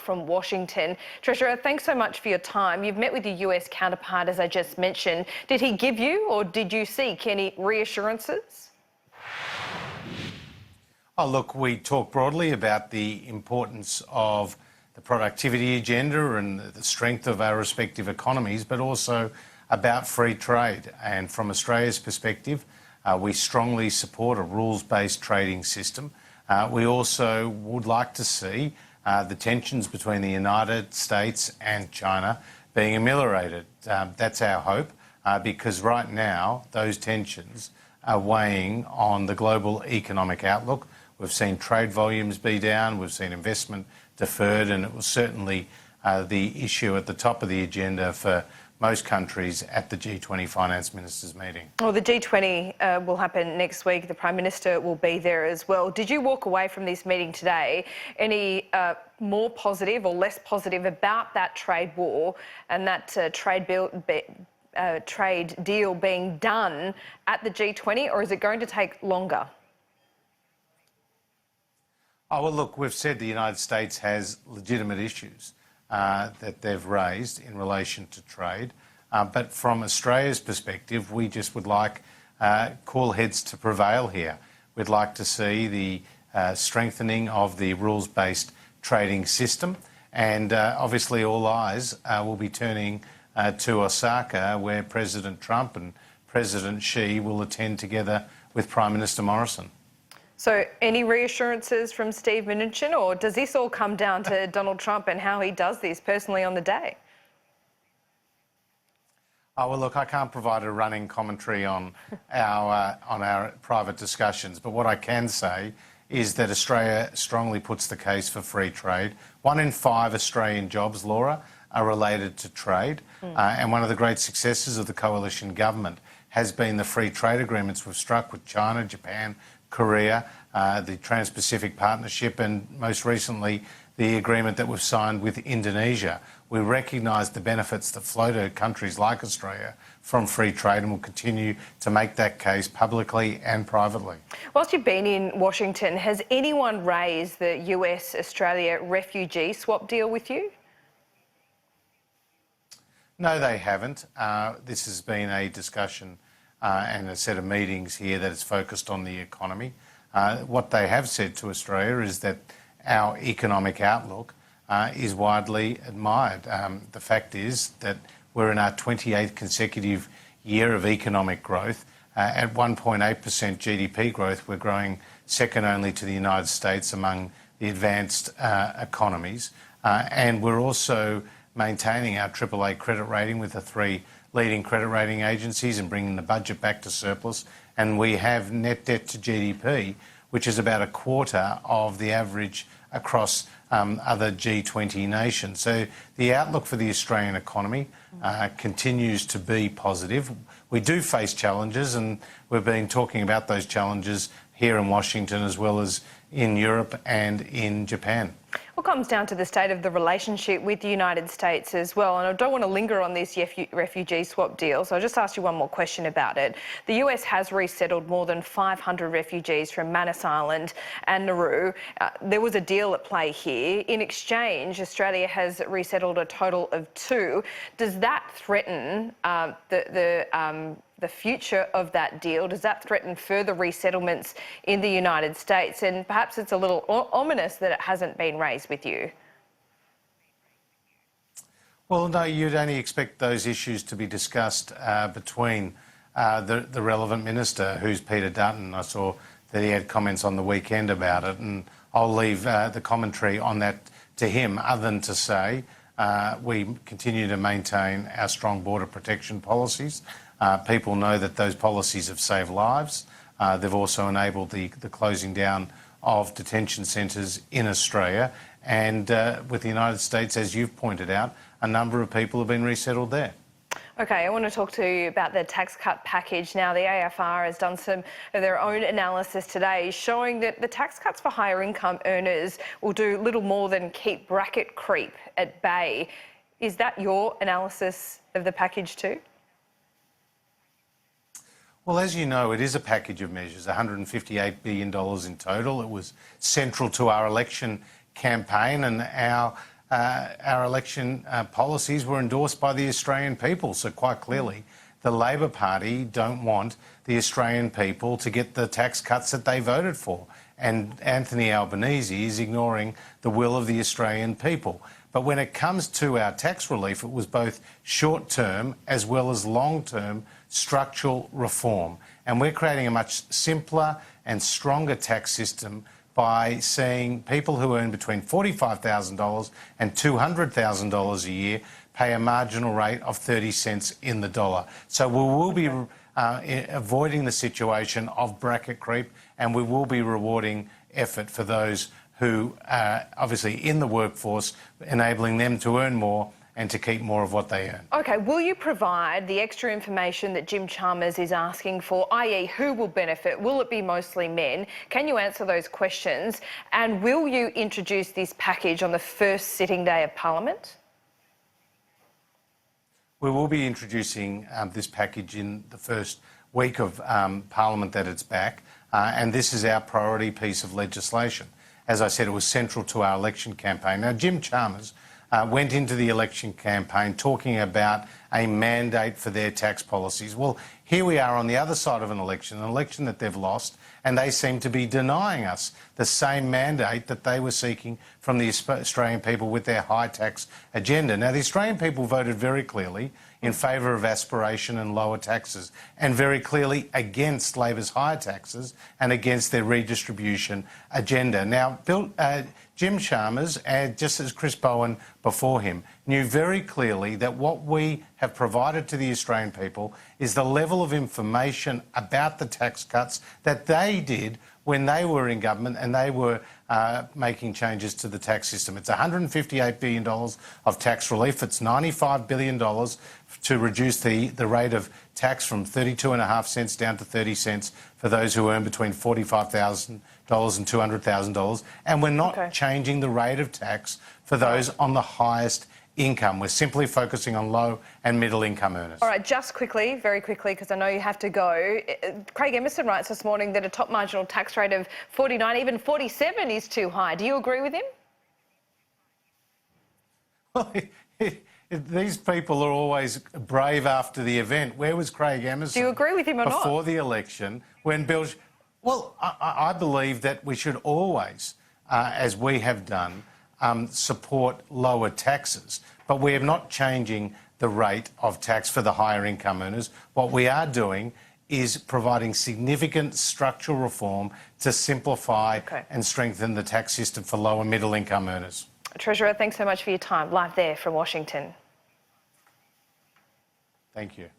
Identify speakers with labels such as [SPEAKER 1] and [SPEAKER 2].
[SPEAKER 1] from Washington. Treasurer, thanks so much for your time. You've met with your US counterpart, as I just mentioned. Did he give you or did you seek any reassurances?
[SPEAKER 2] Oh, look, we talked broadly about the importance of the productivity agenda and the strength of our respective economies, but also about free trade. And from Australia's perspective, we strongly support a rules-based trading system. We also would like to see the tensions between the United States and China being ameliorated. That's our hope, because right now those tensions are weighing on the global economic outlook. We've seen trade volumes be down, we've seen investment deferred, and it was certainly the issue at the top of the agenda for most countries at the G20 Finance Ministers meeting.
[SPEAKER 1] Well, the G20 will happen next week. The Prime Minister will be there as well. Did you walk away from this meeting today any more positive or less positive about that trade war and that trade deal being done at the G20, or is it going to take longer?
[SPEAKER 2] Oh, well, look, we've said the United States has legitimate issues that they've raised in relation to trade. But from Australia's perspective, we just would like cool heads to prevail here. We'd like to see the strengthening of the rules-based trading system. And obviously all eyes will be turning to Osaka, where President Trump and President Xi will attend together with Prime Minister Morrison.
[SPEAKER 1] So any reassurances from Steve Mnuchin, or does this all come down to Donald Trump and how he does this personally on the day?
[SPEAKER 2] Oh, well, look, I can't provide a running commentary on our private discussions, but what I can say is that Australia strongly puts the case for free trade. 1 in 5 Australian jobs, Laura, are related to trade. And one of the great successes of the coalition government has been the free trade agreements we've struck with China, Japan, Korea, the Trans-Pacific Partnership, and most recently the agreement that we've signed with Indonesia. We recognise the benefits that flow to countries like Australia from free trade, and will continue to make that case publicly and privately.
[SPEAKER 1] Whilst you've been in Washington, has anyone raised the US-Australia refugee swap deal with you?
[SPEAKER 2] No, they haven't. This has been a discussion and a set of meetings here that is focused on the economy. What they have said to Australia is that our economic outlook is widely admired. The fact is that we're in our 28th consecutive year of economic growth. At 1.8% GDP growth, we're growing second only to the United States among the advanced economies. And we're also maintaining our AAA credit rating with the 3 leading credit rating agencies and bringing the budget back to surplus. And we have net debt to GDP, which is about a quarter of the average across other G20 nations. So the outlook for the Australian economy continues to be positive. We do face challenges, and we've been talking about those challenges here in Washington as well as in Europe and in Japan.
[SPEAKER 1] What comes down to the state of the relationship with the United States as well, and I don't want to linger on this refugee swap deal, so I'll just ask you one more question about it. The US has resettled more than 500 refugees from Manus Island and Nauru. There was a deal at play here. In exchange, Australia has resettled a total of 2. Does that threaten the future of that deal? Does that threaten further resettlements in the United States? And perhaps it's a little ominous that it hasn't been raised with you.
[SPEAKER 2] Well, no, you'd only expect those issues to be discussed between the relevant minister, who's Peter Dutton. I saw that he had comments on the weekend about it, and I'll leave the commentary on that to him, other than to say we continue to maintain our strong border protection policies. People know that those policies have saved lives. They've also enabled the closing down of detention centres in Australia. And with the United States, as you've pointed out, a number of people have been resettled there.
[SPEAKER 1] Okay, I want to talk to you about the tax cut package. Now, the AFR has done some of their own analysis today, showing that the tax cuts for higher income earners will do little more than keep bracket creep at bay. Is that your analysis of the package too?
[SPEAKER 2] Well, as you know, it is a package of measures, $158 billion in total. It was central to our election campaign, and our our election policies were endorsed by the Australian people. So quite clearly, the Labor Party don't want the Australian people to get the tax cuts that they voted for. And Anthony Albanese is ignoring the will of the Australian people. But when it comes to our tax relief, it was both short-term as well as long-term structural reform. And we're creating a much simpler and stronger tax system by seeing people who earn between $45,000 and $200,000 a year pay a marginal rate of 30 cents in the dollar. So we will be avoiding the situation of bracket creep, and we will be rewarding effort for those who are obviously in the workforce, enabling them to earn more and to keep more of what they earn.
[SPEAKER 1] OK, will you provide the extra information that Jim Chalmers is asking for, i.e. who will benefit? Will it be mostly men? Can you answer those questions? And will you introduce this package on the first sitting day of Parliament?
[SPEAKER 2] We will be introducing this package in the first week of Parliament that it's back, and this is our priority piece of legislation. As I said, it was central to our election campaign. Now, Jim Chalmers went into the election campaign talking about a mandate for their tax policies. Well, here we are on the other side of an election that they've lost, and they seem to be denying us the same mandate that they were seeking from the Australian people with their high tax agenda. Now, the Australian people voted very clearly in favour of aspiration and lower taxes, and very clearly against Labor's higher taxes and against their redistribution agenda. Now, Jim Chalmers, just as Chris Bowen before him, knew very clearly that what we have provided to the Australian people is the level of information about the tax cuts that they did when they were in government and they were making changes to the tax system. It's $158 billion of tax relief. It's $95 billion to reduce the rate of tax from 32.5 cents down to 30 cents for those who earn between $45,000 and $200,000. And we're not changing the rate of tax for those on the highest income. We're simply focusing on low and middle income earners.
[SPEAKER 1] All right, just quickly, very quickly, because I know you have to go. Craig Emerson writes this morning that a top marginal tax rate of 49, even 47 is too high. Do you agree with him?
[SPEAKER 2] Well, these people are always brave after the event. Where was Craig Emerson?
[SPEAKER 1] Do you agree with him or not?
[SPEAKER 2] Before the election, when Bill... Well, I believe that we should always, as we have done, support lower taxes, but we are not changing the rate of tax for the higher income earners. What we are doing is providing significant structural reform to simplify and strengthen the tax system for low and middle income earners.
[SPEAKER 1] Treasurer, thanks so much for your time. Live there from Washington.
[SPEAKER 2] Thank you.